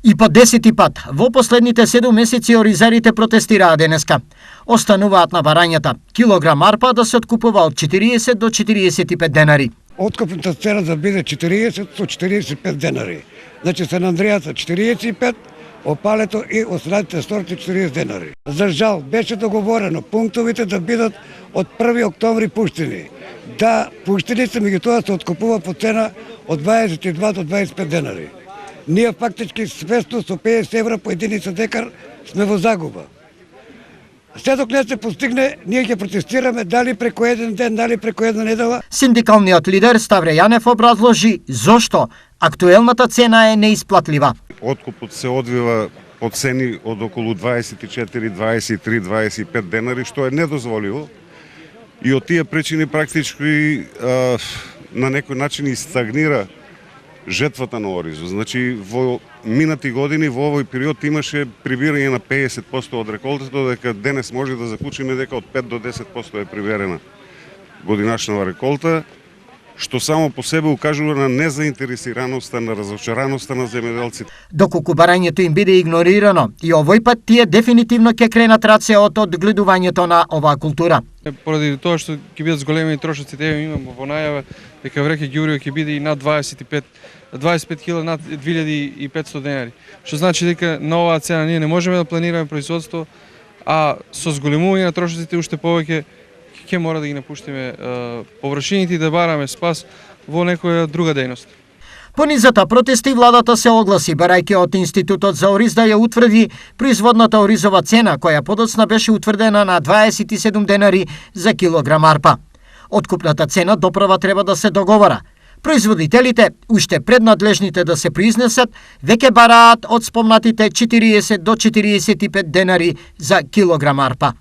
И по 10 пат во последните 7 месеци оризарите протестираа денеска. Остануваат на барањата килограм арпа да се откупува од 40 до 45 денари. Откупната цена да биде 40 со 45 денари. Значи се на Андрејата 45, опалето и останатите сорти 40 денари. За жал беше договорено пунктовите да бидат од 1 октомври пуштени. Да, пуштени се, меѓутоа се откупува по цена од 22 до 25 денари. Ние фактички свесно со 50 евра по единица декар сме во загуба. Се док не се постигне, ние ќе протестираме дали преку еден ден, дали преку една недела. Синдикалниот лидер Ставре Јанев образложи зошто актуелната цена е неисплатлива. Откупот се одвива по цени од околу 24, 23, 25 денари, што е недозволиво. И од тие причини практички на некој начин и стагнира жетвата на оризот. Значи, во минати години, во овој период имаше прибирање на 50% од реколтата, додека денес може да заклучиме дека од 5 до 10% е приберена годинашнава реколта, што само по себе укажува на незаинтересираноста, на разочараноста на земјоделците. Доколку барањето им биде игнорирано, и овој пат тие дефинитивно ќе кренат раце од одгледувањето на оваа култура. Поради тоа што ќе бидат зголемени трошоците, имаме во најава дека вреќе ѓубриво ќе биде и над 25 кила, над 2500 денари. Што значи дека на оваа цена ние не можеме да планираме производство, а со зголемување на трошоците уште повеќе ќе мора да ги напуштиме површините и да бараме спас во некоја друга дејност. По низата протести владата се огласи, барајќи од Институтот за ориз да ја утврди производната оризова цена, која подоцна беше утврдена на 27 денари за килограм арпа. Откупната цена доправа треба да се договора. Производителите, уште пред надлежните да се произнесат, веќе бараат од спомнатите 40 до 45 денари за килограм арпа.